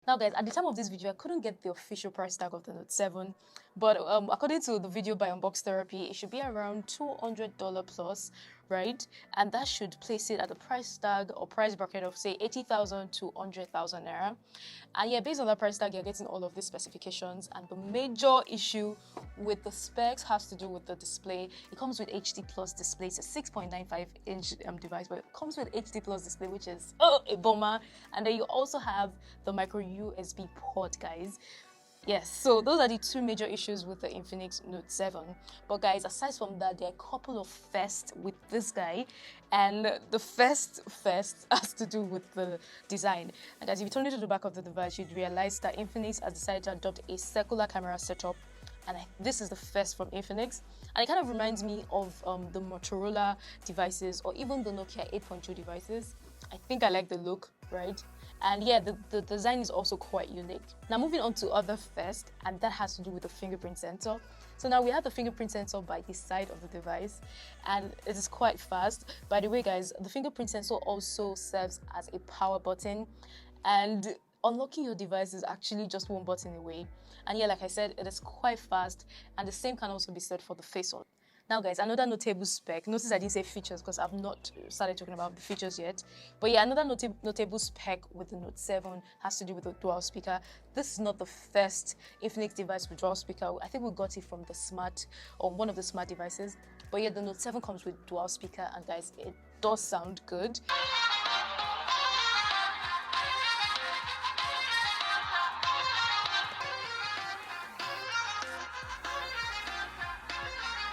Now guys, at the time of this video, I couldn't get the official price tag of the Note 7, but according to the video by Unbox Therapy, it should be around $200 plus, right? And that should place it at a price tag or price bracket of say 80,000 to 100,000 naira. And yeah, based on that price tag, you're getting all of these specifications. And the major issue with the specs has to do with the display. It comes with HD plus display. It's a 6.95 inch device, but it comes with HD plus display, which is a bummer. And then you also have the micro USB port, guys. Yes, so those are the two major issues with the Infinix Note 7. But guys, aside from that, there are a couple of firsts with this guy. And the first has to do with the design. And as if you turn it to the back of the device, you'd realize that Infinix has decided to adopt a circular camera setup. And this is the first from Infinix. And it kind of reminds me of the Motorola devices or even the Nokia 8.2 devices. I think I like the look, right? And yeah, the design is also quite unique. Now moving on to other first, and that has to do with the fingerprint sensor. So now we have the fingerprint sensor by the side of the device, and it is quite fast. By the way, guys, the fingerprint sensor also serves as a power button, and unlocking your device is actually just one button away. And yeah, like I said, it is quite fast, and the same can also be said for the face unlock. Now guys, another notable spec, notice I didn't say features because I've not started talking about the features yet. But yeah, another notable spec with the Note 7 has to do with the dual speaker. This is not the first Infinix device with dual speaker. I think we got it from the smart, or one of the smart devices. But yeah, the Note 7 comes with dual speaker, and guys, it does sound good.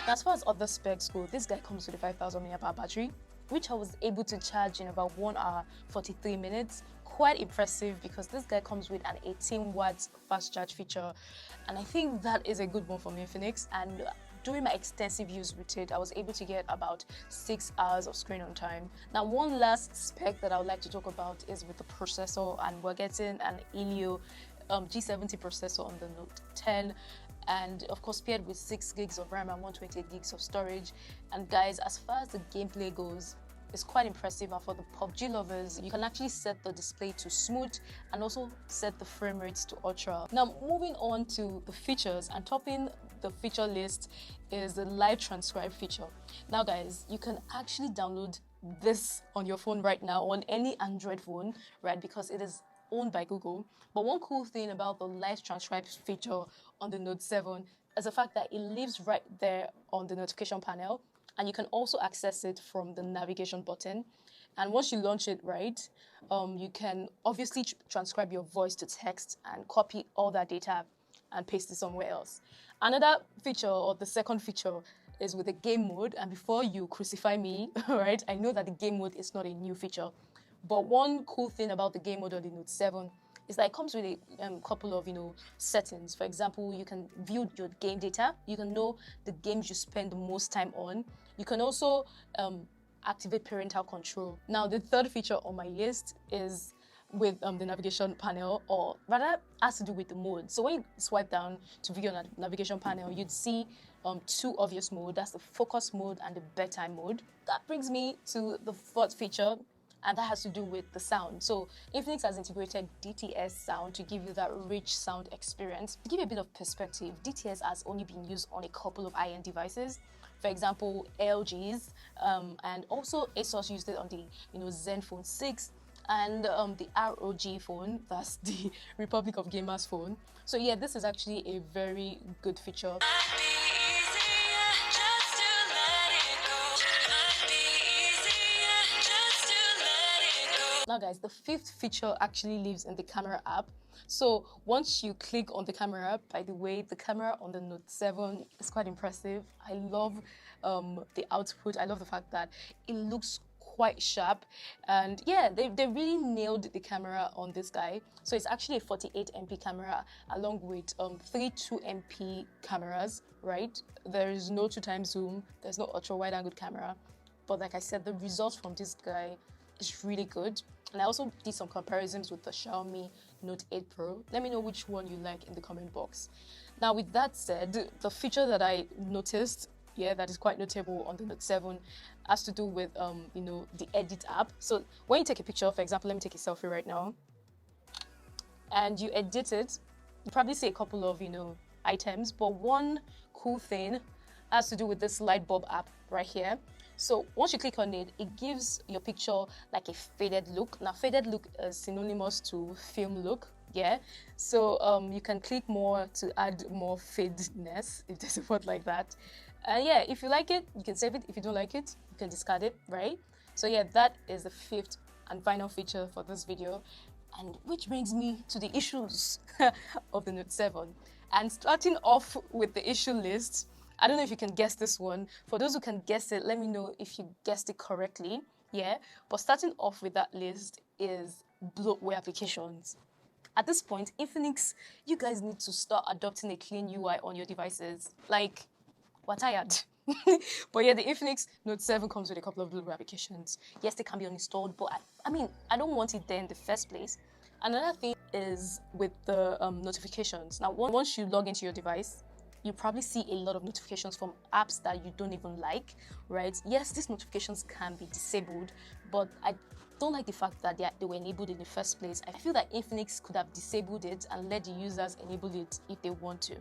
As far as other specs go, this guy comes with a 5,000 mAh battery, which I was able to charge in about 1 hour 43 minutes. Quite impressive because this guy comes with an 18 watts fast charge feature, and I think that is a good one from Infinix. And during my extensive use with it, I was able to get about 6 hours of screen on time. Now, one last spec that I would like to talk about is with the processor, and we're getting an Helio G70 processor on the Note 10. And of course paired with 6 gigs of RAM and 128 gigs of storage. And guys, as far as the gameplay goes, it's quite impressive. And for the PUBG lovers, you can actually set the display to smooth and also set the frame rates to ultra. Now moving on to the features, and topping the feature list is the live transcribe feature. Now guys, you can actually download this on your phone right now, on any Android phone, right? Because it is owned by Google. But one cool thing about the live transcribe feature on the Note 7 is the fact that it lives right there on the notification panel, and you can also access it from the navigation button. And once you launch it, right, you can obviously transcribe your voice to text and copy all that data and paste it somewhere else. Another feature, or the second feature, is with the game mode. And before you crucify me, right, I know that the game mode is not a new feature. But one cool thing about the game mode on the Note 7 is that it comes with a couple of settings. For example, you can view your game data. You can know the games you spend the most time on. You can also activate parental control. Now, the third feature on my list is with the navigation panel, or rather has to do with the mode. So when you swipe down to view your navigation panel, you'd see two obvious modes. That's the focus mode and the bedtime mode. That brings me to the fourth feature, and that has to do with the sound. So Infinix has integrated DTS sound to give you that rich sound experience. To give you a bit of perspective, DTS has only been used on a couple of high-end devices. For example, LG's, and also ASUS used it on the Zenfone 6 and the ROG phone, that's the Republic of Gamers phone. So yeah, this is actually a very good feature. Now guys, the fifth feature actually lives in the camera app. So once you click on the camera app, by the way, the camera on the Note 7 is quite impressive. I love the output. I love the fact that it looks quite sharp, and yeah, they really nailed the camera on this guy. So it's actually a 48 MP camera along with 3 2MP cameras, right? There is no 2x zoom, there's no ultra wide angle camera, but like I said, the results from this guy is really good. And I also did some comparisons with the Xiaomi Note 8 Pro. Let me know which one you like in the comment box. Now with that said, the feature that I noticed, yeah, that is quite notable on the Note 7 has to do with the edit app. So when you take a picture, for example, let me take a selfie right now. and you edit it, you probably see a couple of, items, but one cool thing has to do with this light bulb app right here. So once you click on it, it gives your picture like a faded look. Now, faded look is synonymous to film look. Yeah, so you can click more to add more fadedness, if there's a word like that. And yeah, if you like it, you can save it. If you don't like it, you can discard it, right? So yeah, that is the fifth and final feature for this video. And which brings me to the issues of the Note 7. And starting off with the issue list, I don't know if you can guess this one. For those who can guess it, let me know if you guessed it correctly. Yeah, but starting off with that list is bloatware applications. At this point, Infinix, you guys need to start adopting a clean UI on your devices. Like, we're tired. But yeah, the Infinix Note 7 comes with a couple of bloatware applications. Yes, they can be uninstalled, but I mean, I don't want it there in the first place. Another thing is with the notifications. Now, once you log into your device, you probably see a lot of notifications from apps that you don't even like, right? Yes, these notifications can be disabled, but I don't like the fact that they were enabled in the first place. I feel that Infinix could have disabled it and let the users enable it if they want to.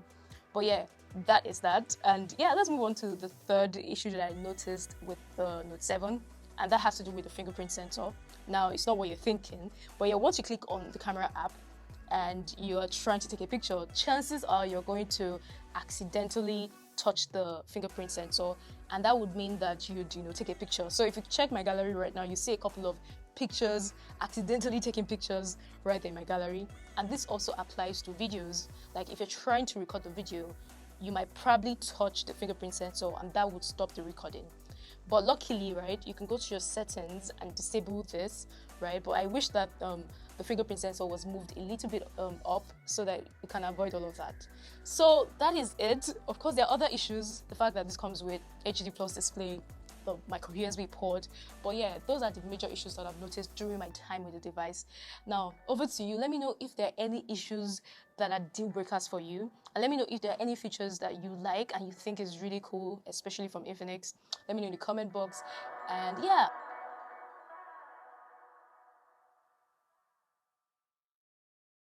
But yeah, that is that. And yeah, let's move on to the third issue that I noticed with the Note 7, and that has to do with the fingerprint sensor. Now, it's not what you're thinking, but yeah, once you click on the camera app and you're trying to take a picture, chances are you're going to accidentally touch the fingerprint sensor, and that would mean that you'd take a picture. So if you check my gallery right now, you see a couple of pictures, accidentally taking pictures right there in my gallery. And this also applies to videos. Like if you're trying to record the video, you might probably touch the fingerprint sensor and that would stop the recording. But luckily, right, you can go to your settings and disable this, right? But I wish that the fingerprint sensor was moved a little bit up so that you can avoid all of that. So that is it. Of course, there are other issues. The fact that this comes with HD Plus display, the micro USB port. But yeah, those are the major issues that I've noticed during my time with the device. Now, over to you. Let me know if there are any issues that are deal breakers for you. And let me know if there are any features that you like and you think is really cool, especially from Infinix. Let me know in the comment box. And yeah.